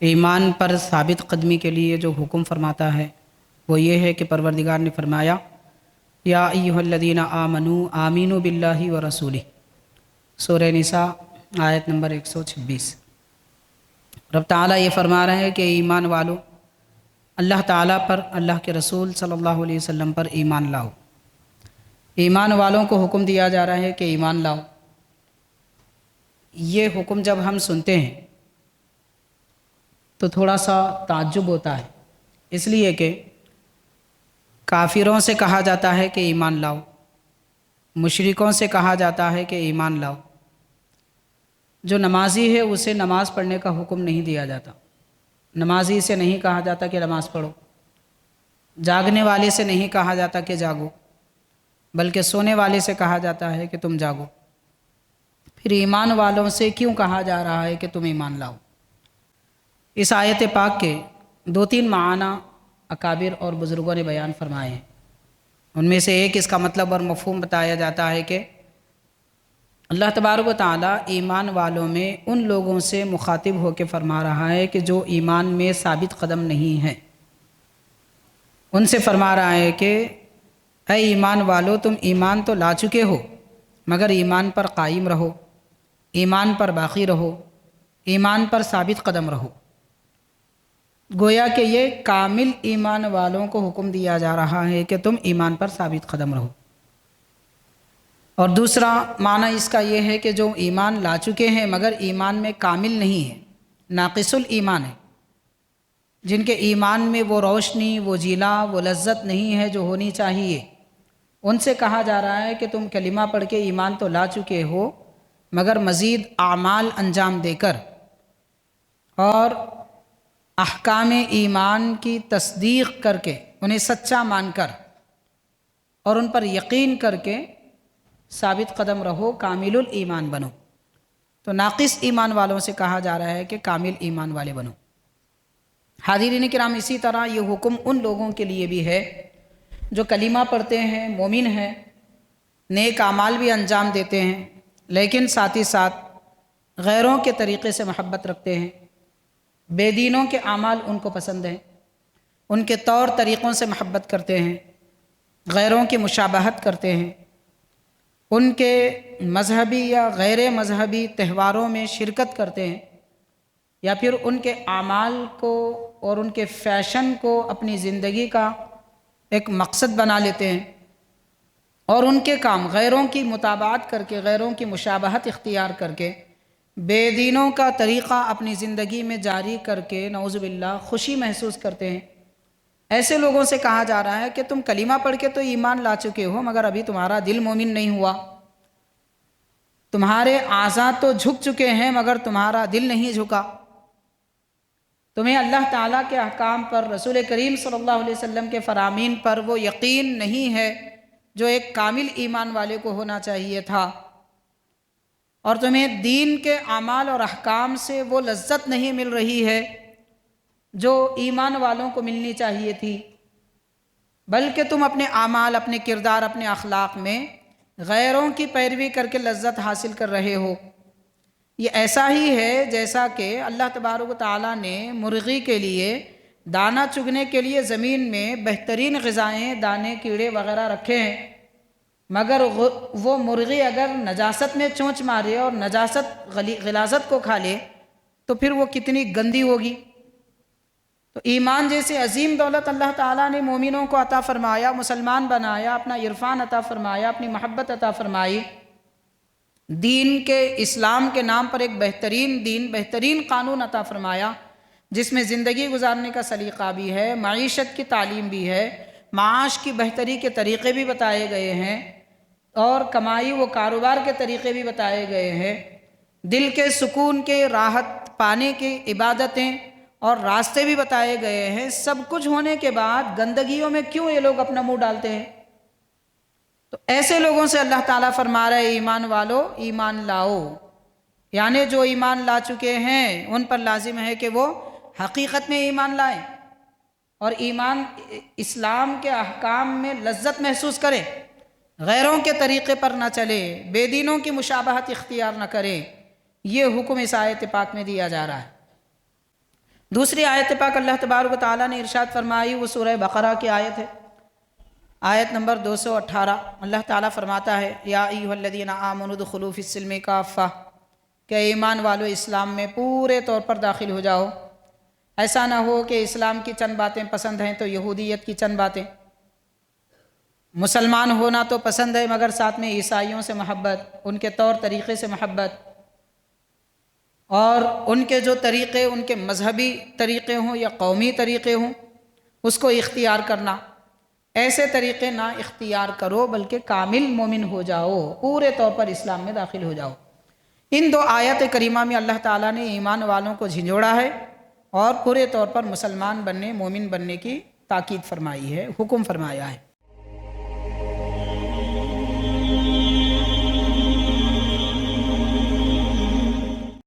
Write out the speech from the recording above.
ایمان پر ثابت قدمی کے لیے جو حکم فرماتا ہے وہ یہ ہے کہ پروردگار نے فرمایا یا ایھا الذین آمنوا آمینوا باللہ و رسولہ، سورہ نساء آیت نمبر 126۔ رب تعالیٰ یہ فرما رہے ہیں کہ ایمان والو، اللہ تعالیٰ پر، اللہ کے رسول صلی اللہ علیہ وسلم پر ایمان لاؤ۔ ایمان والوں کو حکم دیا جا رہا ہے کہ ایمان لاؤ۔ یہ حکم جب ہم سنتے ہیں تو تھوڑا سا تعجب ہوتا ہے، اس لیے کہ کافروں سے کہا جاتا ہے کہ ایمان لاؤ، مشرکوں سے کہا جاتا ہے کہ ایمان لاؤ۔ جو نمازی ہے اسے نماز پڑھنے کا حکم نہیں دیا جاتا، نمازی سے نہیں کہا جاتا کہ نماز پڑھو، جاگنے والے سے نہیں کہا جاتا کہ جاگو، بلکہ سونے والے سے کہا جاتا ہے کہ تم جاگو۔ پھر ایمان والوں سے کیوں کہا جا رہا ہے کہ تم ایمان لاؤ؟ اس آیت پاک کے 2-3 معنی اکابر اور بزرگوں نے بیان فرمائے ہیں۔ ان میں سے ایک اس کا مطلب اور مفہوم بتایا جاتا ہے کہ اللہ تبارک و تعالیٰ ایمان والوں میں ان لوگوں سے مخاطب ہو کے فرما رہا ہے کہ جو ایمان میں ثابت قدم نہیں ہیں۔ ان سے فرما رہا ہے کہ اے ایمان والو، تم ایمان تو لا چکے ہو مگر ایمان پر قائم رہو، ایمان پر باقی رہو، ایمان پر ثابت قدم رہو۔ گویا کہ یہ کامل ایمان والوں کو حکم دیا جا رہا ہے کہ تم ایمان پر ثابت قدم رہو۔ اور دوسرا معنی اس کا یہ ہے کہ جو ایمان لا چکے ہیں مگر ایمان میں کامل نہیں ہے، ناقص الایمان ہے، جن کے ایمان میں وہ روشنی، وہ جیلا، وہ لذت نہیں ہے جو ہونی چاہیے، ان سے کہا جا رہا ہے کہ تم کلمہ پڑھ کے ایمان تو لا چکے ہو مگر مزید اعمال انجام دے کر اور احکام ایمان کی تصدیق کر کے، انہیں سچا مان کر اور ان پر یقین کر کے ثابت قدم رہو، کامل الایمان بنو۔ تو ناقص ایمان والوں سے کہا جا رہا ہے کہ کامل ایمان والے بنو۔ حاضرین کرام، اسی طرح یہ حکم ان لوگوں کے لیے بھی ہے جو کلمہ پڑھتے ہیں، مومن ہیں، نیک اعمال بھی انجام دیتے ہیں، لیکن ساتھ ہی ساتھ غیروں کے طریقے سے محبت رکھتے ہیں، بے دینوں کے اعمال ان کو پسند ہیں، ان کے طور طریقوں سے محبت کرتے ہیں، غیروں کی مشابہت کرتے ہیں، ان کے مذہبی یا غیر مذہبی تہواروں میں شرکت کرتے ہیں، یا پھر ان کے اعمال کو اور ان کے فیشن کو اپنی زندگی کا ایک مقصد بنا لیتے ہیں، اور ان کے کام غیروں کی متابعت کر کے، غیروں کی مشابہت اختیار کر کے، بے دینوں کا طریقہ اپنی زندگی میں جاری کر کے نعوذ باللہ خوشی محسوس کرتے ہیں۔ ایسے لوگوں سے کہا جا رہا ہے کہ تم کلمہ پڑھ کے تو ایمان لا چکے ہو مگر ابھی تمہارا دل مومن نہیں ہوا، تمہارے اعضاء تو جھک چکے ہیں مگر تمہارا دل نہیں جھکا، تمہیں اللہ تعالیٰ کے احکام پر، رسول کریم صلی اللہ علیہ وسلم کے فرامین پر وہ یقین نہیں ہے جو ایک کامل ایمان والے کو ہونا چاہیے تھا، اور تمہیں دین کے اعمال اور احکام سے وہ لذت نہیں مل رہی ہے جو ایمان والوں کو ملنی چاہیے تھی، بلکہ تم اپنے اعمال، اپنے کردار، اپنے اخلاق میں غیروں کی پیروی کر کے لذت حاصل کر رہے ہو۔ یہ ایسا ہی ہے جیسا کہ اللہ تبارک و تعالیٰ نے مرغی کے لیے دانہ چگنے کے لیے زمین میں بہترین غذائیں، دانے، کیڑے وغیرہ رکھے ہیں، مگر وہ مرغی اگر نجاست میں چونچ مارے اور نجاست غلاظت کو کھا لے تو پھر وہ کتنی گندی ہوگی۔ تو ایمان جیسے عظیم دولت اللہ تعالیٰ نے مومنوں کو عطا فرمایا، مسلمان بنایا، اپنا عرفان عطا فرمایا، اپنی محبت عطا فرمائی، دین کے، اسلام کے نام پر ایک بہترین دین، بہترین قانون عطا فرمایا جس میں زندگی گزارنے کا سلیقہ بھی ہے، معیشت کی تعلیم بھی ہے، معاش کی بہتری کے طریقے بھی بتائے گئے ہیں، اور کمائی و کاروبار کے طریقے بھی بتائے گئے ہیں، دل کے سکون کے، راحت پانے کی عبادتیں اور راستے بھی بتائے گئے ہیں۔ سب کچھ ہونے کے بعد گندگیوں میں کیوں یہ لوگ اپنا منہ ڈالتے ہیں؟ تو ایسے لوگوں سے اللہ تعالیٰ فرما رہے ایمان والو، ایمان لاؤ، یعنی جو ایمان لا چکے ہیں ان پر لازم ہے کہ وہ حقیقت میں ایمان لائیں اور ایمان اسلام کے احکام میں لذت محسوس کریں، غیروں کے طریقے پر نہ چلے، بے دینوں کی مشابہت اختیار نہ کریں۔ یہ حکم اس آیت پاک میں دیا جا رہا ہے۔ دوسری آیت پاک اللہ تبارک و تعالیٰ نے ارشاد فرمائی، وہ سورہ بقرہ کی آیت ہے، آیت نمبر 218۔ اللہ تعالیٰ فرماتا ہے، یا ایھا الذین آمنوا ادخلوا فی السلم کافہ، کہ ایمان والو اسلام میں پورے طور پر داخل ہو جاؤ۔ ایسا نہ ہو کہ اسلام کی چند باتیں پسند ہیں تو یہودیت کی چند باتیں، مسلمان ہونا تو پسند ہے مگر ساتھ میں عیسائیوں سے محبت، ان کے طور طریقے سے محبت، اور ان کے جو طریقے ان کے مذہبی طریقے ہوں یا قومی طریقے ہوں اس کو اختیار کرنا۔ ایسے طریقے نہ اختیار کرو بلکہ کامل مومن ہو جاؤ، پورے طور پر اسلام میں داخل ہو جاؤ۔ ان دو آیت کریمہ میں اللہ تعالیٰ نے ایمان والوں کو جھنجھوڑا ہے اور پورے طور پر مسلمان بننے، مومن بننے کی تاکید فرمائی ہے، حکم فرمایا ہے۔